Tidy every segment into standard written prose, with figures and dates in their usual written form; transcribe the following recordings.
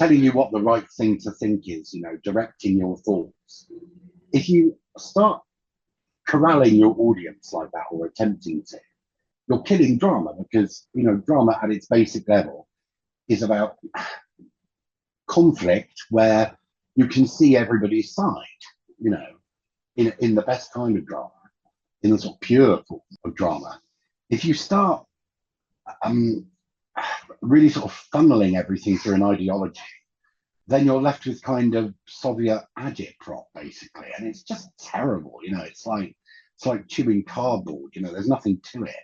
telling you what the right thing to think is, directing your thoughts. If you start corralling your audience like that or attempting to, you're killing drama because, drama at its basic level is about conflict where you can see everybody's side, in the best kind of drama, in the sort of pure form of drama. If you start um, really sort of funneling everything through an ideology, then you're left with kind of Soviet agitprop, basically, and it's just terrible. It's like chewing cardboard. There's nothing to it.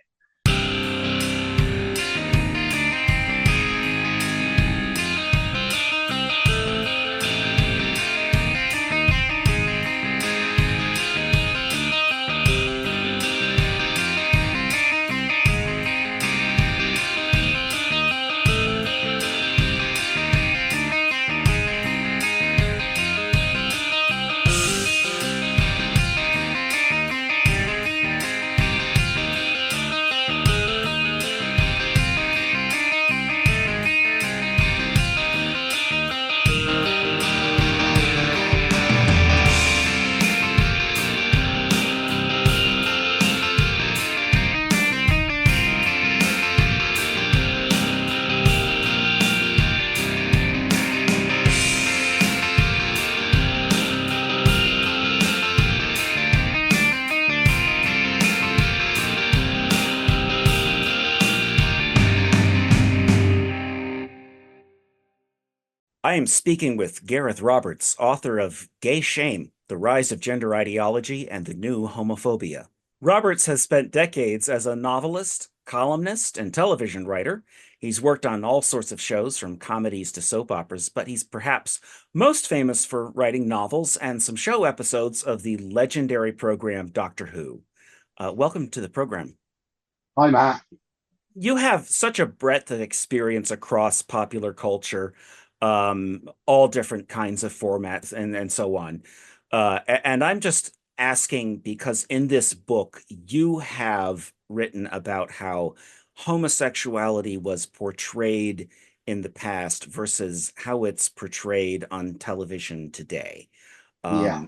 I am speaking with Gareth Roberts, author of Gay Shame, The Rise of Gender Ideology and the New Homophobia. Roberts has spent decades as a novelist, columnist, and television writer. He's worked on all sorts of shows, from comedies to soap operas, but he's perhaps most famous for writing novels and some show episodes of the legendary program Doctor Who. Welcome to the program. Hi, Matt. You have such a breadth of experience across popular culture, all different kinds of formats and so on. And I'm just asking because in this book, you have written about how homosexuality was portrayed in the past versus how it's portrayed on television today. Yeah.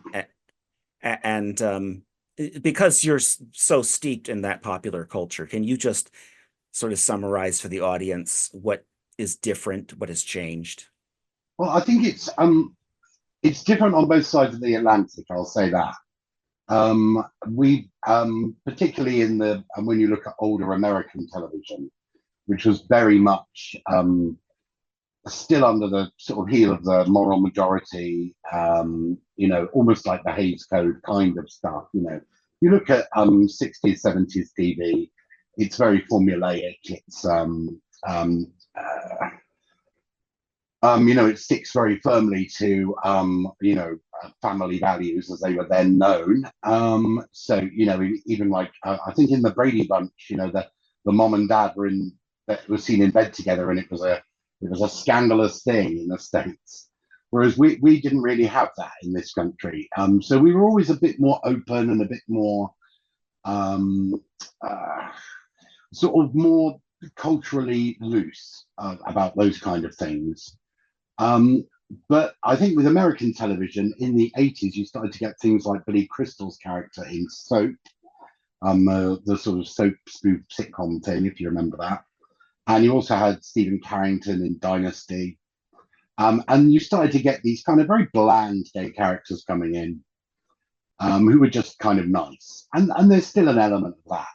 And because you're so steeped in that popular culture, can you just sort of summarize for the audience what is different, what has changed? Well, I think it's different on both sides of the Atlantic. I'll say that. We particularly when you look at older American television, which was very much still under the sort of heel of the moral majority, almost like the Hays Code kind of stuff. You look at 60s, 70s TV, it's very formulaic. It's it sticks very firmly to, family values as they were then known. Even like, I think in the Brady Bunch, the mom and dad were seen in bed together, and it was a scandalous thing in the States. Whereas we didn't really have that in this country. So we were always a bit more open and a bit more sort of more culturally loose about those kind of things. But I think with American television in the 80s, you started to get things like Billy Crystal's character in Soap, the sort of soap spoof sitcom thing, if you remember that. And you also had Stephen Carrington in Dynasty. And you started to get these kind of very bland gay characters coming in, who were just kind of nice. And there's still an element of that,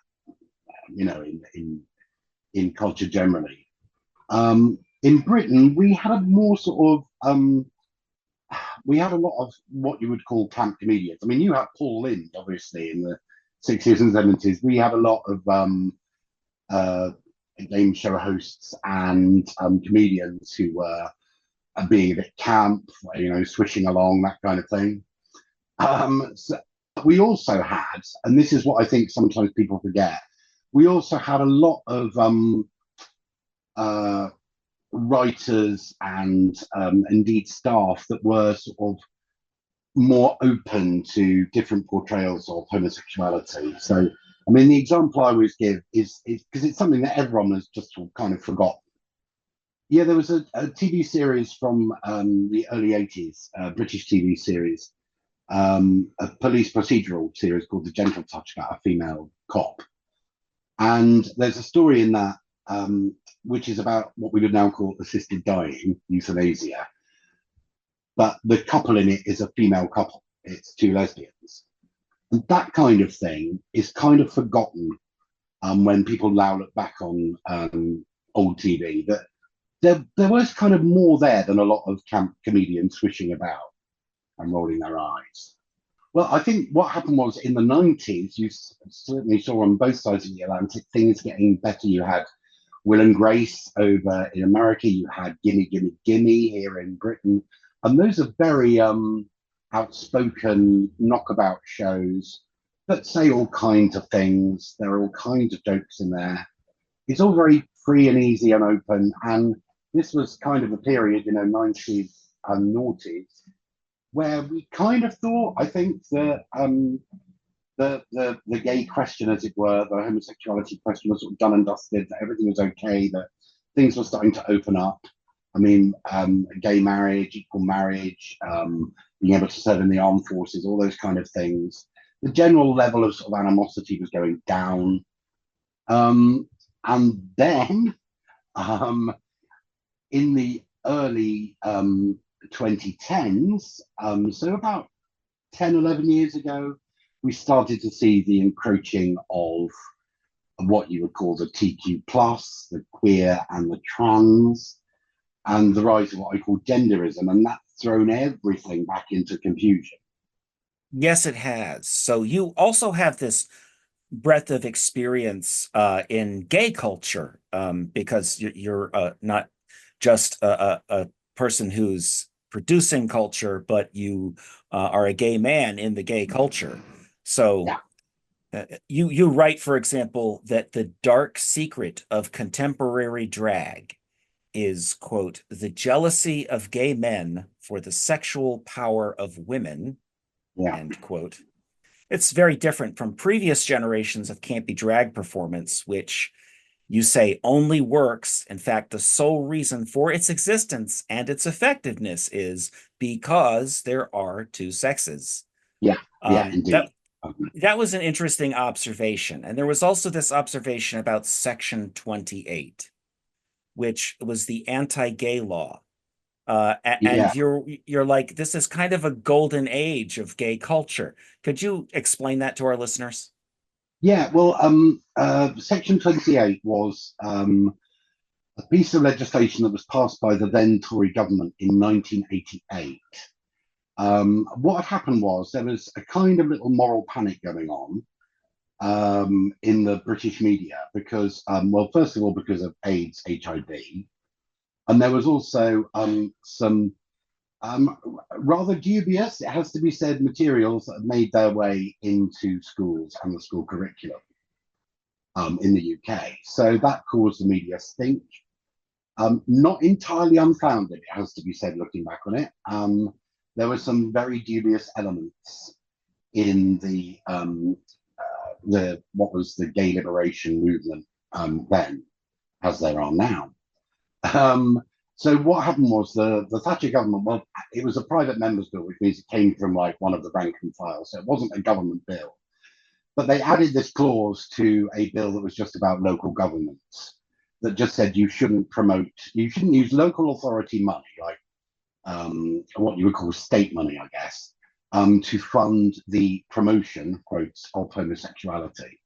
in culture generally. In Britain, we had a more sort of we had a lot of what you would call camp comedians. I mean, you had Paul Lynde, obviously, in the 60s and 70s. We had a lot of game show hosts and comedians who were being a bit camp, swishing along, that kind of thing. So we also had, and this is what I think sometimes people forget, we also had a lot of writers and indeed staff that were sort of more open to different portrayals of homosexuality. So, I mean, the example I always give is because it's something that everyone has just kind of forgotten. Yeah, there was a TV series from the early 80s, British TV series, a police procedural series called The Gentle Touch about a female cop. And there's a story in that which is about what we would now call assisted dying, euthanasia. But the couple in it is a female couple, it's two lesbians. And that kind of thing is kind of forgotten when people now look back on old TV. That there was kind of more there than a lot of camp comedians swishing about and rolling their eyes. Well, I think what happened was in the 90s, you certainly saw on both sides of the Atlantic things getting better. You had Will and Grace over in America, you had Gimme, Gimme, Gimme here in Britain. And those are very outspoken knockabout shows that say all kinds of things. There are all kinds of jokes in there. It's all very free and easy and open. And this was kind of a period, 90s and noughties, where we kind of thought, I think, that the gay question, as it were, the homosexuality question was sort of done and dusted, that everything was okay, that things were starting to open up. I mean, gay marriage, equal marriage, being able to serve in the armed forces, all those kind of things. The general level of sort of animosity was going down. And then in the early 2010s, so about 10, 11 years ago, we started to see the encroaching of what you would call the TQ plus, the queer and the trans, and the rise of what I call genderism. And that's thrown everything back into confusion. Yes, it has. So you also have this breadth of experience in gay culture because you're not just a person who's producing culture, but you are a gay man in the gay culture. So Yeah, you write, for example, that the dark secret of contemporary drag is, quote, the jealousy of gay men for the sexual power of women, yeah, end quote. It's very different from previous generations of campy drag performance, which you say only works. In fact, the sole reason for its existence and its effectiveness is because there are two sexes. yeah, yeah, Um, indeed. that that was an interesting observation. And there was also this observation about Section 28, which was the anti-gay law. And Yeah, you're like, this is kind of a golden age of gay culture. Could you explain that to our listeners? yeah. Well, Section 28 was a piece of legislation that was passed by the then Tory government in 1988. What had happened was there was a kind of little moral panic going on in the British media because, well, first of all, because of AIDS, HIV, and there was also some um, rather dubious, it has to be said, materials that have made their way into schools and the school curriculum in the UK. So that caused the media stink. Not entirely unfounded, it has to be said, looking back on it. There were some very dubious elements in the what was the gay liberation movement then, as there are now. Um, so what happened was the Thatcher government, well, it was a private member's bill, which means it came from like one of the rank and file, so it wasn't a government bill. But they added this clause to a bill that was just about local governments that just said you shouldn't promote, you shouldn't use local authority money, like what you would call state money, I guess, to fund the promotion, quotes, of homosexuality.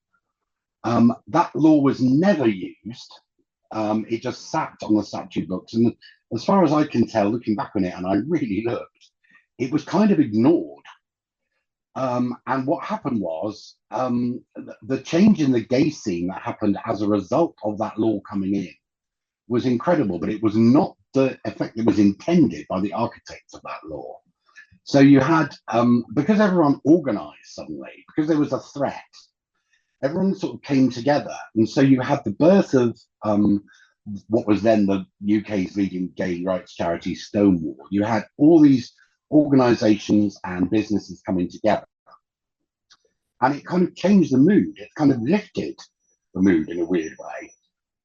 That law was never used. It just sat on the statute books. And as far as I can tell, looking back on it, and I really looked, it was kind of ignored. And what happened was the change in the gay scene that happened as a result of that law coming in was incredible, but it was not the effect that was intended by the architects of that law. So you had, because everyone organized suddenly, because there was a threat, everyone sort of came together. And so you had the birth of what was then the UK's leading gay rights charity, Stonewall. You had all these organizations and businesses coming together. And it kind of changed the mood. It kind of lifted the mood in a weird way.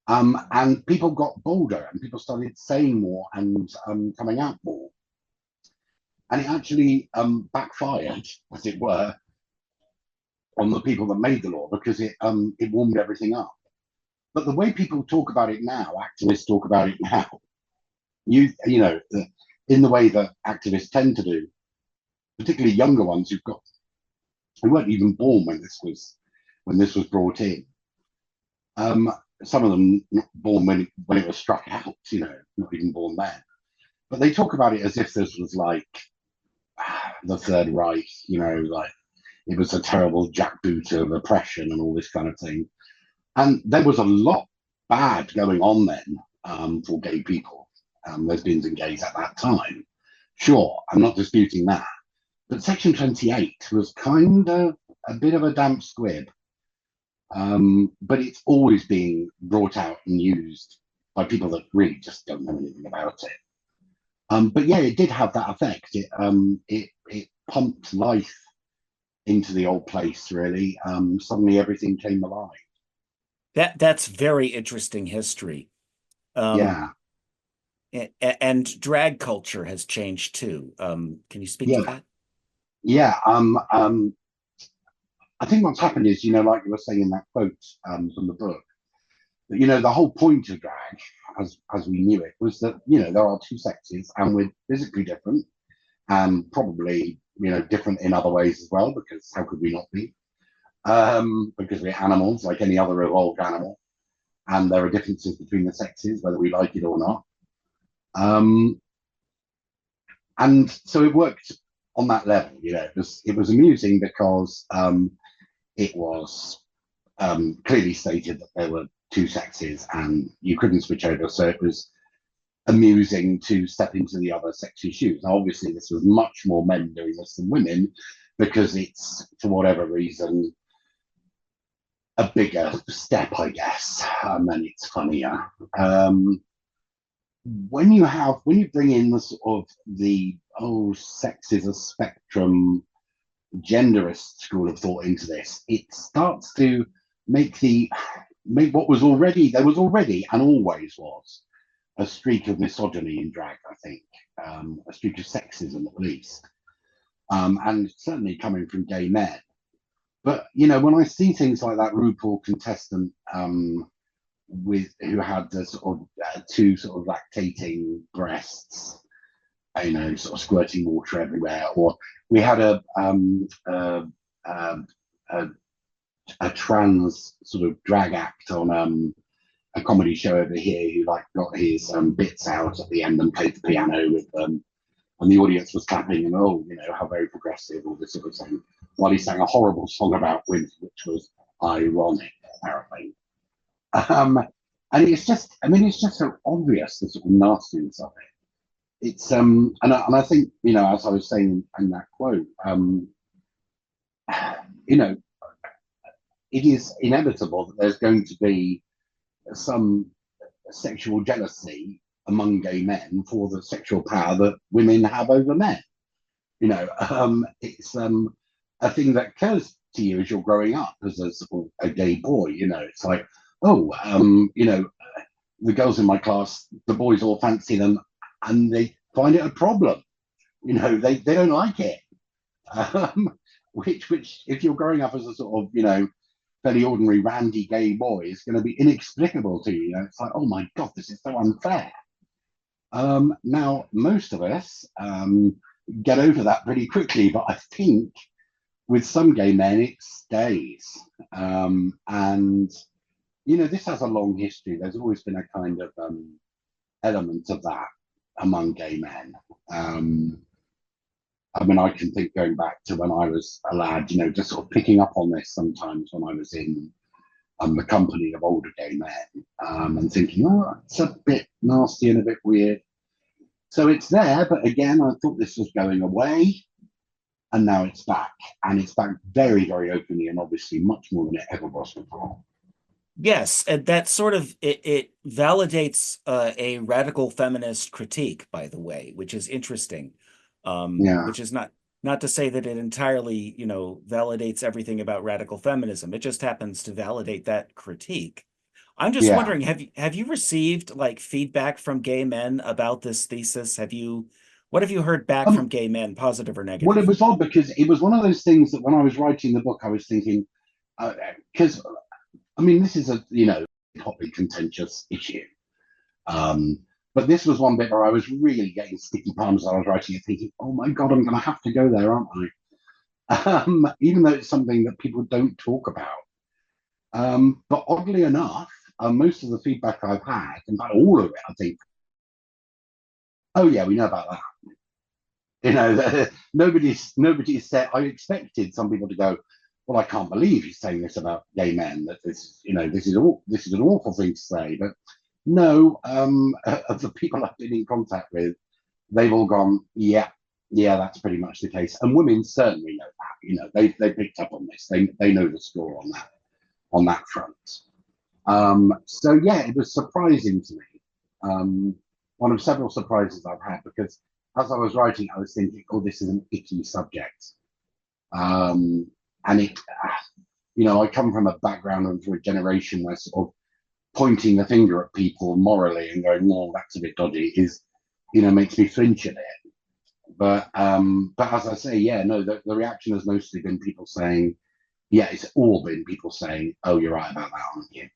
And people got bolder and people started saying more and coming out more. And it actually backfired, as it were, on the people that made the law because it warmed everything up. But the way people talk about it now, activists talk about it now, you know, in the way that activists tend to do, particularly younger ones who weren't even born when this was brought in. Um, some of them not born when it was struck out, you know, not even born then. But they talk about it as if this was like the Third Reich, you know, like it was a terrible jackboot of oppression and all this kind of thing. And there was a lot bad going on then for gay people, lesbians and gays at that time. Sure, I'm not disputing that. But Section 28 was kind of a bit of a damp squib. But it's always being brought out and used by people that really just don't know anything about it. But yeah, it did have that effect. It pumped life into the old place. Really, suddenly everything came alive. That's very interesting history. Um, Yeah, and drag culture has changed too. Can you speak to yeah, that? yeah. I think what's happened is, you know, like you were saying in that quote from the book, that you know the whole point of drag, as we knew it, was that you know there are two sexes and we're physically different and probably you know different in other ways as well because how could we not be? Because we're animals like any other evolved animal, and there are differences between the sexes whether we like it or not. Um, and so it worked on that level. You know, it was amusing because it was clearly stated that there were two sexes and you couldn't switch over. So it was amusing to step into the other sex's shoes. Now, obviously, this was much more men doing this than women because it's, for whatever reason, a bigger step, I guess, and it's funnier. When you bring in the sort of the sex is a spectrum genderist school of thought into this, it starts to make the make what was already there was already and always was a streak of misogyny in drag. I think a streak of sexism at least, and certainly coming from gay men. But you know, when I see things like that RuPaul contestant with who had the sort of two sort of lactating breasts, you know, sort of squirting water everywhere, or we had um, a, a trans sort of drag act on a comedy show over here who like got his bits out at the end and played the piano with them, and the audience was clapping and you know how very progressive, all this sort of thing, while he sang a horrible song about women, which was ironic apparently. Um, and it's just, I mean, it's just so obvious the sort of nastiness of it. It's and I think you know, as I was saying in that quote, you know, it is inevitable that there's going to be some sexual jealousy among gay men for the sexual power that women have over men. You know, it's a thing that occurs to you as you're growing up as a gay boy. You know, it's like, you know, the girls in my class, the boys all fancy them, and they find it a problem. You know, they don't like it. Um, which, if you're growing up as a sort of, you know, fairly ordinary randy gay boy, is going to be inexplicable to you. You know, it's like, oh my god, this is so unfair. Now, most of us get over that pretty quickly, but I think with some gay men it stays. And you know, this has a long history. There's always been a kind of element of that among gay men. I mean, I can think going back to when I was a lad, you know, just sort of picking up on this sometimes when I was in the company of older gay men and thinking, oh, it's a bit nasty and a bit weird. So it's there, but again, I thought this was going away, and now it's back, and it's back very, very openly, and obviously much more than it ever was before. Yes, and that sort of it validates a radical feminist critique, by the way, which is interesting. Yeah, Which is not to say that it entirely, validates everything about radical feminism. It just happens to validate that critique. I'm just Yeah. wondering, have you received like feedback from gay men about this thesis? What have you heard back Um, from gay men, positive or well, it negative? was odd because it was one of those things that when I was writing the book, I was thinking, because I mean, this is a hotly contentious issue. Um, but this was one bit where I was really getting sticky palms as I was writing it, thinking, "Oh my god, I'm going to have to go there, aren't I?" Even though it's something that people don't talk about. But oddly enough, most of the feedback I've had, in fact, all of it, I think, oh yeah, we know about that. Nobody's said. I expected some people to go, well, I can't believe he's saying this about gay men. That this is an awful thing to say. But no, of the people I've been in contact with, they've all gone, yeah, yeah, that's pretty much the case. And women certainly know that. They picked up on this. They know the score on that front. So yeah, it was surprising to me. One of several surprises I've had because as I was writing, I was thinking, oh, this is an icky subject. Um, and I come from a background and from a generation where sort of pointing the finger at people morally and going, "Oh, that's a bit dodgy," makes me flinch at it. But as I say, yeah, no, the reaction has mostly been people saying, yeah, it's all been people saying, "Oh, you're right about that, aren't you?"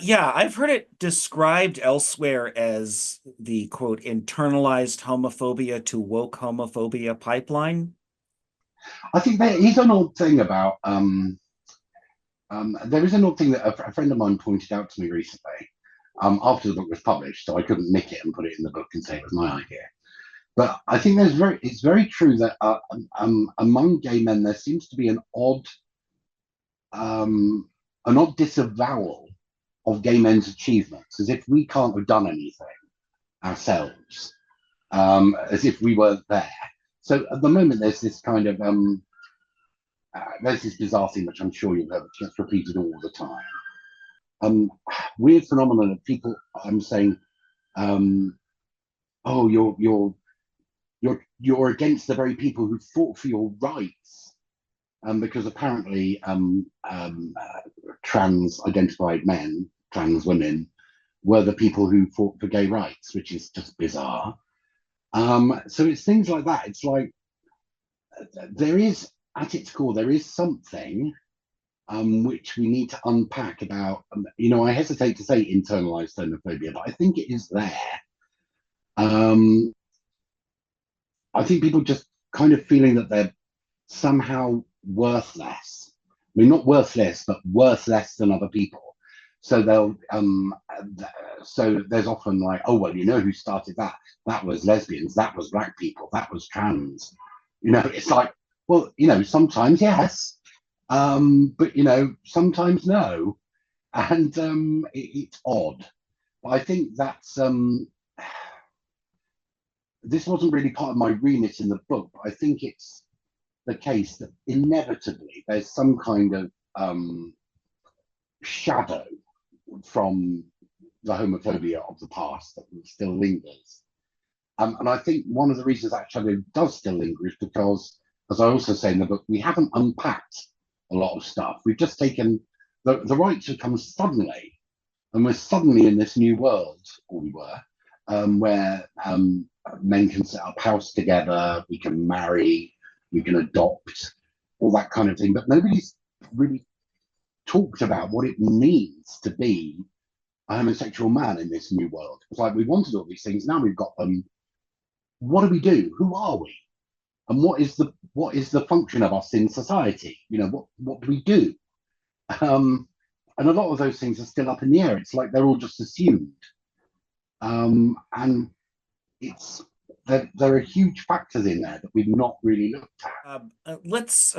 Yeah, I've heard it described elsewhere as the quote internalized homophobia to woke homophobia pipeline. I think there is an odd thing about there is an odd thing that a friend of mine pointed out to me recently. After the book was published, so I couldn't nick it and put it in the book and say it was my idea. But I think it's very true that among gay men there seems to be um, an odd disavowal of gay men's achievements, as if we can't have done anything ourselves, as if we weren't there. So at the moment, there's this bizarre thing which I'm sure you've heard, which gets repeated all the time. Um, Weird phenomenon of people. I'm saying, um, oh, you're against the very people who fought for your rights, because apparently trans identified men, trans women, were the people who fought for gay rights, which is just bizarre. So it's things like that. It's like there is, at its core, there is something which we need to unpack about. I hesitate to say internalized xenophobia, but I think it is there. Um, I think people just kind of feeling that they're somehow worthless. I mean, not worthless, but worth less than other people. So so there's often like, oh well, who started that? That was lesbians. That was black people. That was trans. It's like, well, sometimes yes, but sometimes no, and it's odd. But I think that's this wasn't really part of my remit in the book, but I think it's the case that inevitably there's some kind of shadow from the homophobia of the past that still lingers. And I think one of the reasons that shadow does still linger is because, as I also say in the book, we haven't unpacked a lot of stuff. We've just taken the rights have come suddenly, and we're suddenly in this new world, or we were, where men can set up house together, we can marry, we can adopt, all that kind of thing. But nobody's really talked about what it means to be a homosexual man in this new world. It's like we wanted all these things, now we've got them. What do we do? Who are we? And what is the function of us in society? What do we do? Um, and a lot of those things are still up in the air. It's like they're all just assumed. And it's there are huge factors in there that we've not really looked at. Let's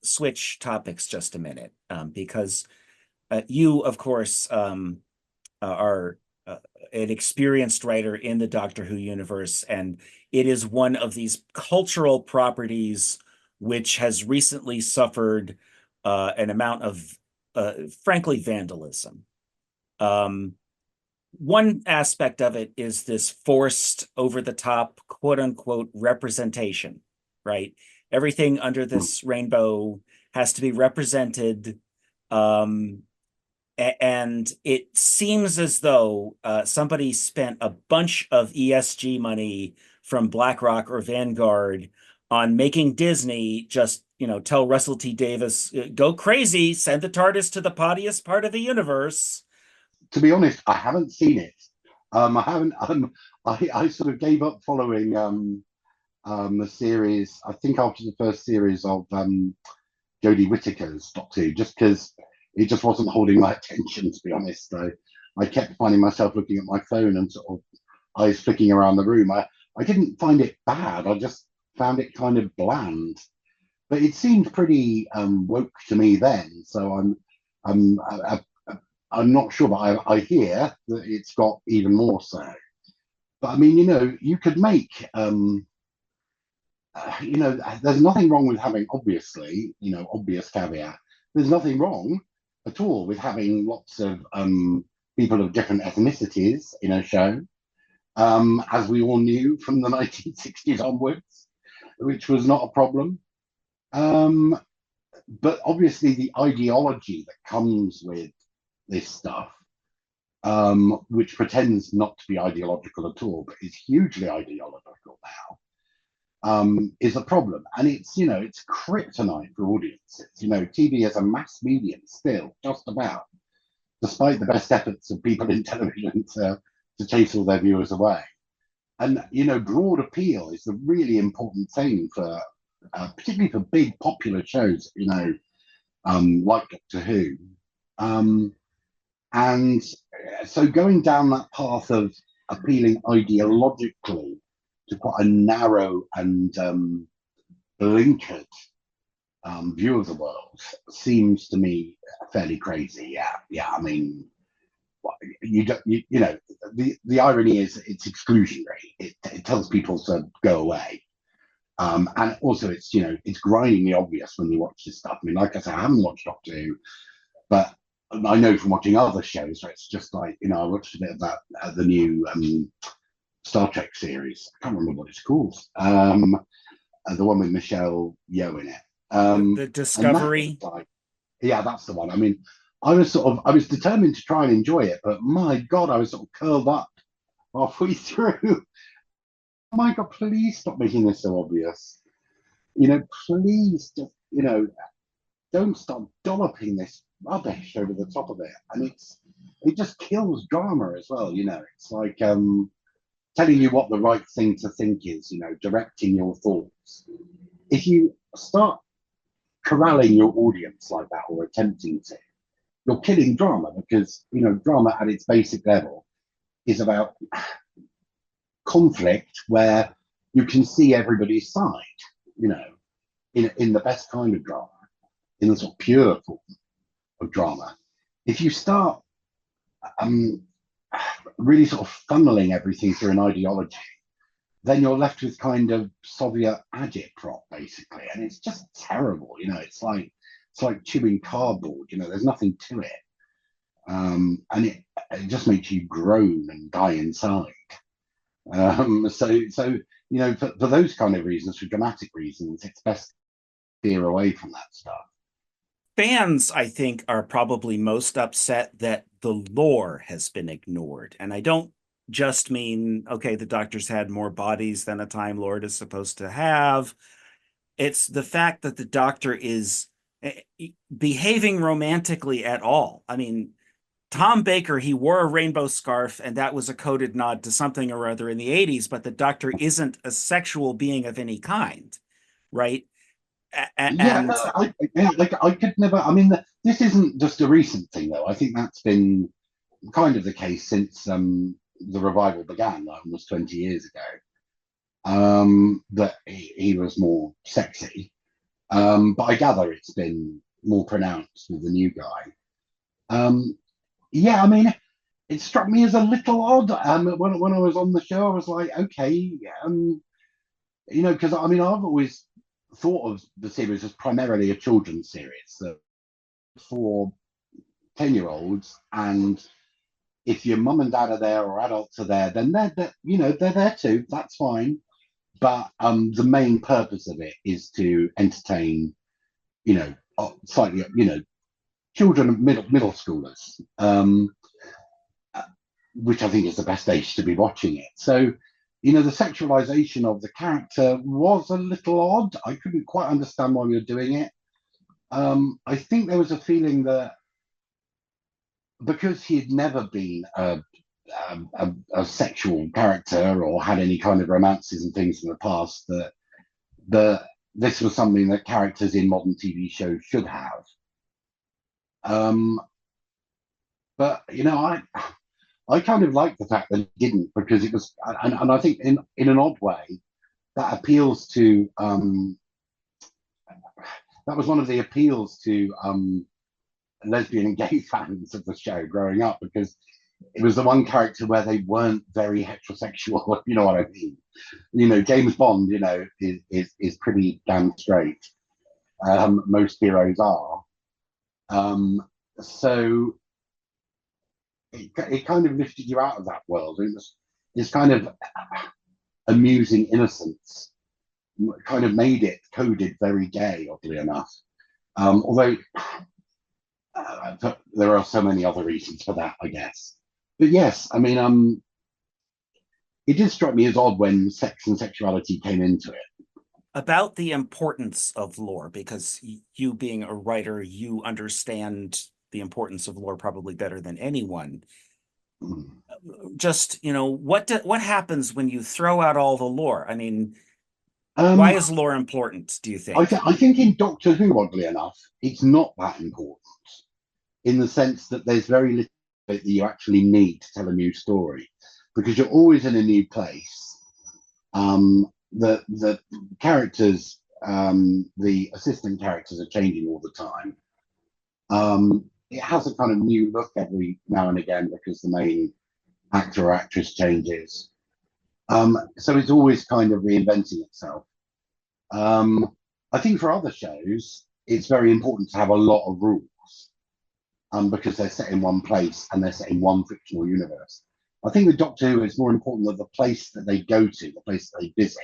switch topics just a minute, because you, of course, are an experienced writer in the Doctor Who universe, and it is one of these cultural properties which has recently suffered an amount of, frankly, vandalism. Um, One aspect of it is this forced, over the top, quote unquote, representation, right? Everything under this rainbow has to be represented. Um, And it seems as though somebody spent a bunch of ESG money from BlackRock or Vanguard on making Disney just, tell Russell T Davies, go crazy, send the TARDIS to the pottiest part of the universe. To be honest, I haven't seen it. I haven't. I sort of gave up following the series. I think after the first series of Jodie Whittaker's Doctor Who, just because it just wasn't holding my attention. To be honest, I kept finding myself looking at my phone and sort of eyes flicking around the room. I didn't find it bad. I just found it kind of bland. But it seemed pretty woke to me then. So I'm I'm not sure, but I hear that it's got even more so. But I mean, you could make there's nothing wrong with having, obviously, obvious caveat. There's nothing wrong at all with having lots of people of different ethnicities in a show, as we all knew from the 1960s onwards, which was not a problem. But obviously, the ideology that comes with this stuff, which pretends not to be ideological at all, but is hugely ideological now, is a problem. And it's kryptonite for audiences. TV is a mass medium still, just about, despite the best efforts of people in television to chase all their viewers away. And, broad appeal is the really important thing for, particularly for big popular shows, like Doctor Who. And so going down that path of appealing ideologically to quite a narrow and blinkered view of the world seems to me fairly crazy. Yeah. I mean, the irony is it's exclusionary. It tells people to go away. And also it's grindingly obvious when you watch this stuff. I mean, like I said, I haven't watched Doctor Who, but I know from watching other shows where it's just like, I watched a bit of that, the new Star Trek series. I can't remember what it's called. The one with Michelle Yeoh in it. The And that was Discovery. like, yeah, that's the one. I mean, I was determined to try and enjoy it, but my God, I was sort of curled up halfway through. Oh my God, please stop making this so obvious. Please just, don't stop dolloping this rubbish over the top of it. And it just kills drama as well. It's like telling you what the right thing to think is, directing your thoughts. If you start corralling your audience like that, or attempting to, you're killing drama, because drama at its basic level is about conflict where you can see everybody's side, in the best kind of drama, in the sort of pure form of drama. If you start really sort of funneling everything through an ideology, then you're left with kind of Soviet agitprop, basically, and it's just terrible. It's like chewing cardboard. There's nothing to it, and it just makes you groan and die inside. For those kind of reasons, for dramatic reasons, it's best to steer away from that stuff. Fans, I think, are probably most upset that the lore has been ignored. And I don't just mean, okay, the Doctor's had more bodies than a Time Lord is supposed to have. It's the fact that the Doctor is behaving romantically at all. I mean, Tom Baker, he wore a rainbow scarf, and that was a coded nod to something or other in the 80s, but the Doctor isn't a sexual being of any kind, right? Yeah, And I could never. I mean, this isn't just a recent thing, though. I think that's been kind of the case since the revival began, like almost 20 years ago. That he was more sexy, but I gather it's been more pronounced with the new guy. Yeah, I mean, it struck me as a little odd. When I was on the show, I was like, okay, because I mean, I've always thought of the series as primarily a children's series, so for 10-year-olds, and if your mum and dad are there or adults are there, then they're there too. That's fine. But the main purpose of it is to entertain, slightly, children, middle schoolers, which I think is the best age to be watching it. So, the sexualization of the character was a little odd. I couldn't quite understand why we were doing it. I think there was a feeling that because he had never been a sexual character or had any kind of romances and things in the past, that this was something that characters in modern TV shows should have. But I kind of like the fact that it didn't, because it was, and I think in an odd way that appeals to that was one of the appeals to lesbian and gay fans of the show growing up, because it was the one character where they weren't very heterosexual. You know what I mean? James Bond, is pretty damn straight. Most heroes are. So it kind of lifted you out of that world. It's kind of amusing innocence kind of made it coded very gay, oddly enough. Although there are so many other reasons for that, I guess. But yes, I mean, it did strike me as odd when sex and sexuality came into it. About the importance of lore, because you being a writer, you understand the importance of lore probably better than anyone. Just, what happens when you throw out all the lore? I mean, why is lore important, do you think? I think in Doctor Who, oddly enough, it's not that important, in the sense that there's very little that you actually need to tell a new story, because you're always in a new place. The characters, the assistant characters are changing all the time. It has a kind of new look every now and again because the main actor or actress changes. So it's always kind of reinventing itself. I think for other shows, it's very important to have a lot of rules, because they're set in one place and they're set in one fictional universe. I think with Doctor Who, it's more important that the place that they go to, the place that they visit,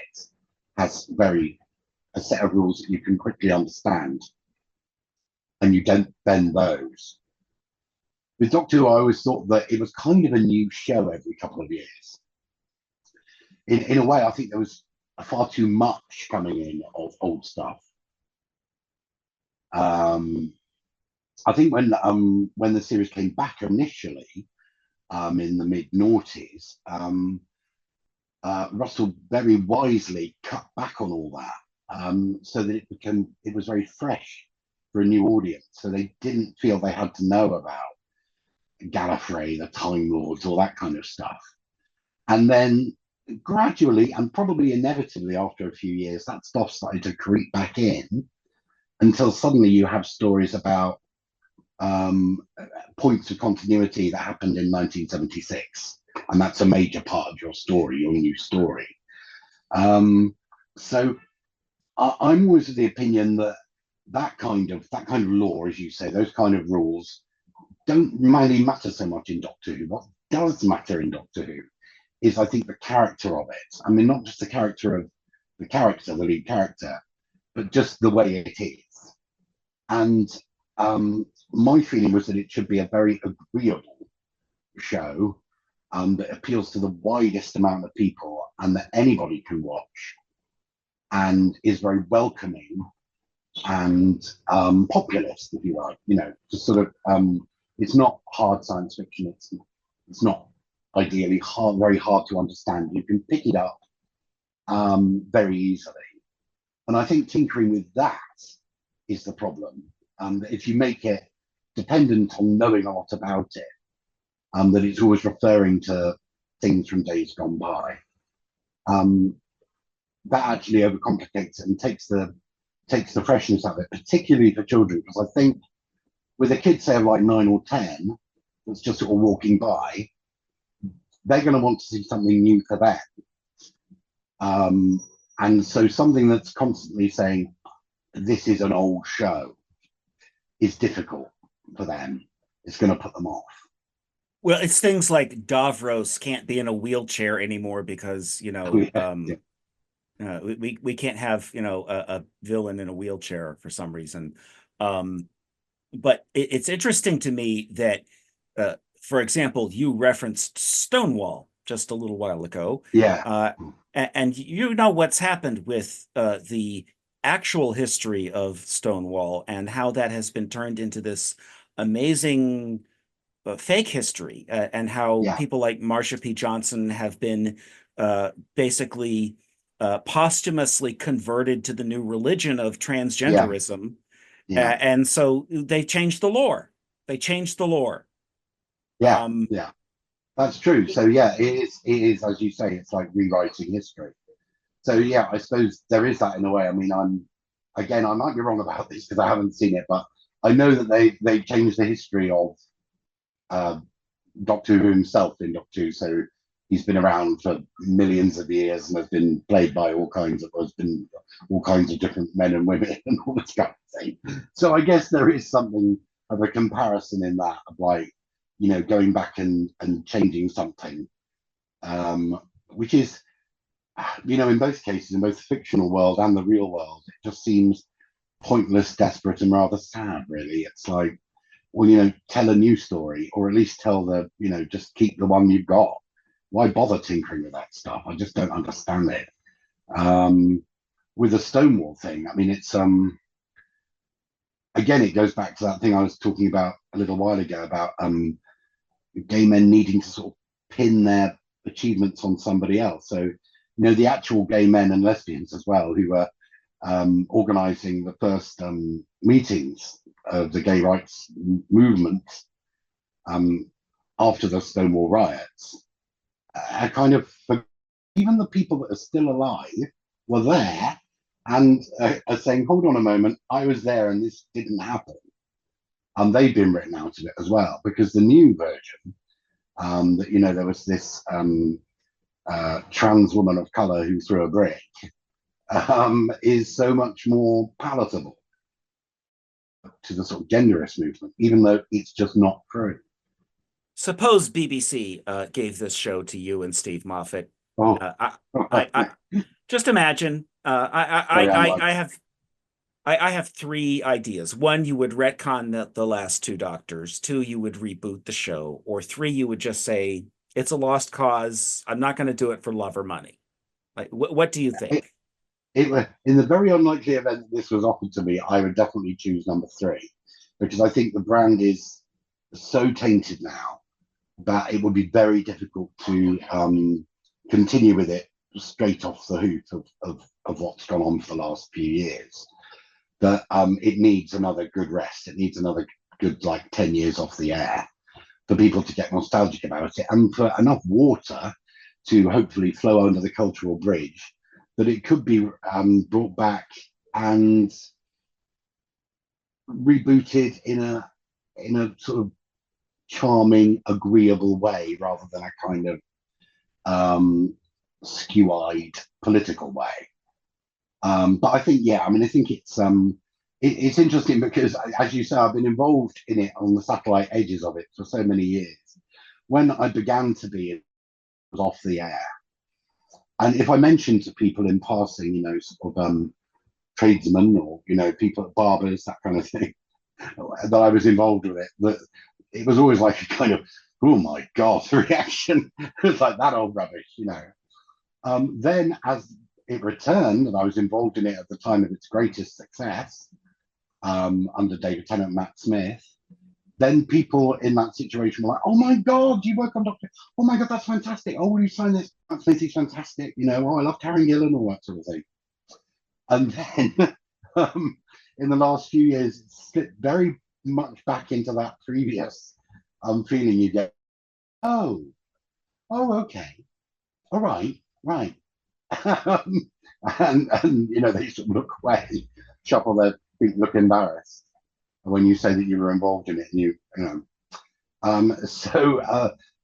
has a set of rules that you can quickly understand, and you don't bend those. With Doctor Who, I always thought that it was kind of a new show every couple of years. In a way, I think there was far too much coming in of old stuff. I think when the series came back initially, in the mid-noughties, Russell very wisely cut back on all that, so that it was very fresh for a new audience. So they didn't feel they had to know about Gallifrey, the Time Lords, all that kind of stuff. And then gradually, and probably inevitably after a few years, that stuff started to creep back in, until suddenly you have stories about points of continuity that happened in 1976, and that's a major part of your story, your new story. So I'm always of the opinion that that kind of lore, as you say, those kind of rules, don't really matter so much in Doctor Who. What does matter in Doctor Who is, I think, the character of it. I mean, not just the character of the lead character, but just the way it is. And my feeling was that it should be a very agreeable show, that appeals to the widest amount of people and that anybody can watch, and is very welcoming and populist, if you like. Just sort of, it's not hard science fiction. It's not ideally very hard to understand. You can pick it up very easily. And I think tinkering with that is the problem. If you make it dependent on knowing a lot about it, that it's always referring to things from days gone by, that actually overcomplicates it and takes the freshness out of it, particularly for children. Because I think with a kid, say, of like 9 or 10, that's just sort of walking by, they're going to want to see something new for them. And so something that's constantly saying, this is an old show, is difficult for them. It's going to put them off. Well, it's things like Davros can't be in a wheelchair anymore because, we can't have, a villain in a wheelchair for some reason. but it's interesting to me that, for example, you referenced Stonewall just a little while ago, Yeah, uh, and you know what's happened with the actual history of Stonewall and how that has been turned into this amazing fake history, and how yeah, people like Marsha P. Johnson have been basically posthumously converted to the new religion of yeah, transgenderism. yeah, And so they changed the lore. They changed the lore. yeah, Um, yeah. That's true. So yeah, it is as you say, it's like rewriting history. So yeah, I suppose there is that in a way. I mean, I might be wrong about this because I haven't seen it, but I know that they changed the history of uh, Doctor Who himself in Doctor Who. So he's been around for millions of years and has been played by all kinds of different men and women and all this kind of thing. So I guess there is something of a comparison in that of like, going back and changing something, which is, in both cases, in both the fictional world and the real world, it just seems pointless, desperate, and rather sad, really. It's like, well, tell a new story, or at least tell just keep the one you've got. Why bother tinkering with that stuff? I just don't understand it. Um, with the Stonewall thing, I mean, it's again, it goes back to that thing I was talking about a little while ago about gay men needing to sort of pin their achievements on somebody else. So, the actual gay men and lesbians as well, who were organizing the first meetings of the gay rights movement um, after the Stonewall riots, I kind of, even the people that are still alive were there and are saying, hold on a moment, I was there and this didn't happen. And they've been written out of it as well, because the new version, that, there was this trans woman of color who threw a brick, is so much more palatable to the sort of genderist movement, even though it's just not true. Suppose BBC gave this show to you and Steve Moffat. Oh, I just imagine. very unlikely. I have three ideas. One, you would retcon the last two Doctors. Two, you would reboot the show. Or three, you would just say it's a lost cause. I'm not going to do it for love or money. Like, what do you It, think? in the very unlikely event that this was offered to me, I would definitely choose number three, because I think the brand is so tainted now that it would be very difficult to continue with it straight off the hoop of what's gone on for the last few years. That it needs another good rest. It needs another good, like, 10 years off the air for people to get nostalgic about it, and for enough water to hopefully flow under the cultural bridge that it could be brought back and rebooted in a sort of charming, agreeable way, rather than a kind of skew-eyed political way. But I think, yeah, I mean, I think it's interesting because, as you say, I've been involved in it on the satellite edges of it for so many years. When I began to be, it was off the air, and if I mentioned to people in passing, sort of tradesmen, or people, barbers, that kind of thing, that I was involved with it, that it was always like a kind of, oh my god, reaction. It was like that old rubbish. Then as it returned, and I was involved in it at the time of its greatest success, under David Tennant and Matt Smith, then people in that situation were like, oh my God, you work on Doctor, oh my God, that's fantastic. Oh, will you sign this? Matt Smith is fantastic. Oh, I love Karen Gillan, all that sort of thing. And then in the last few years, it's slipped very much back into that previous feeling you get, oh, okay, all right, right. and they sort of look away, shuffle their feet, look embarrassed when you say that you were involved in it, and so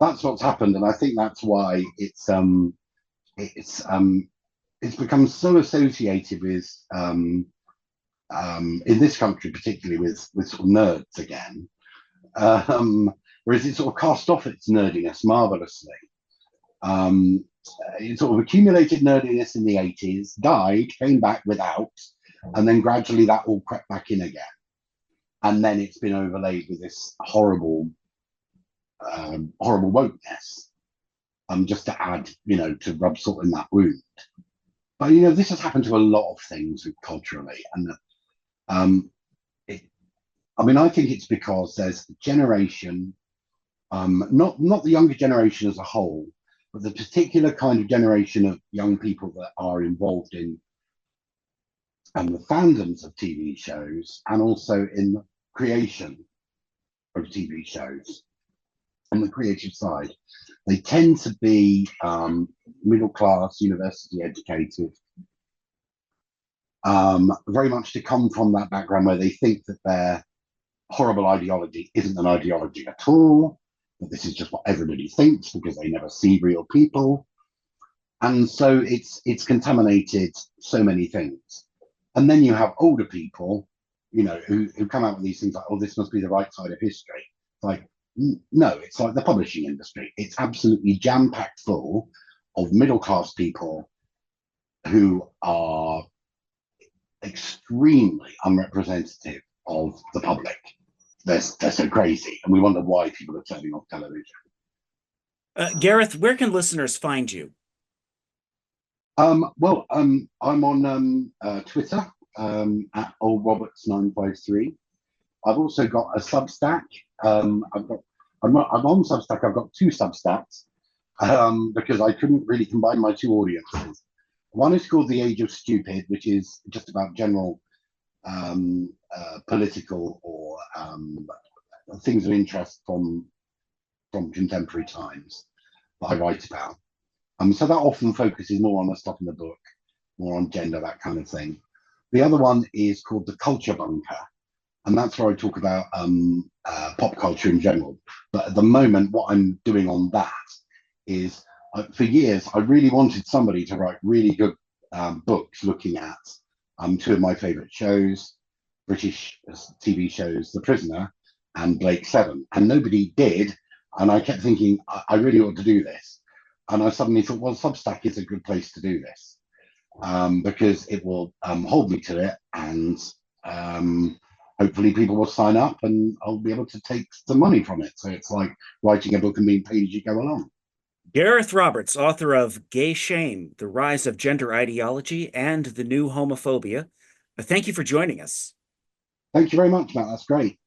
that's what's happened, and I think that's why it's it's become so associated with in this country, particularly with sort of nerds again, whereas it sort of cast off its nerdiness marvelously. Um, it sort of accumulated nerdiness in the 80s, died, came back without, and then gradually that all crept back in again. and then it's been overlaid with this horrible, horrible wokeness, just to add, to rub salt in that wound. But this has happened to a lot of things culturally, and it, I mean, I think it's because there's a generation, not the younger generation as a whole, but the particular kind of generation of young people that are involved in the fandoms of TV shows, and also in the creation of TV shows on the creative side. They tend to be middle class, university educated, very much to come from that background where they think that their horrible ideology isn't an ideology at all, that this is just what everybody thinks because they never see real people. And so it's contaminated so many things. And then you have older people, who come out with these things like, oh, this must be the right side of history. It's like, no, it's like the publishing industry. It's absolutely jam-packed full of middle-class people who are extremely unrepresentative of the public. They're so crazy, and we wonder why people are turning off television. Gareth, where can listeners find you? Well, I'm on Twitter at oldroberts953. I've also got a Substack. I'm on Substack. I've got two Substacks because I couldn't really combine my two audiences. One is called The Age of Stupid, which is just about general political or things of interest from contemporary times that I write about. So that often focuses more on the stuff in the book, more on gender, that kind of thing. The other one is called The Culture Bunker, and that's where I talk about pop culture in general. But at the moment, what I'm doing on that is, for years, I really wanted somebody to write really good books looking at two of my favorite shows, British TV shows, The Prisoner and Blake Seven, and nobody did. And I kept thinking, I really ought to do this. And I suddenly thought, well, Substack is a good place to do this because it will hold me to it, and hopefully people will sign up and I'll be able to take some money from it. So it's like writing a book and being paid as you go along. Gareth Roberts, author of Gay Shame, The Rise of Gender Ideology and the New Homophobia. Thank you for joining us. Thank you very much, Matt. That's great.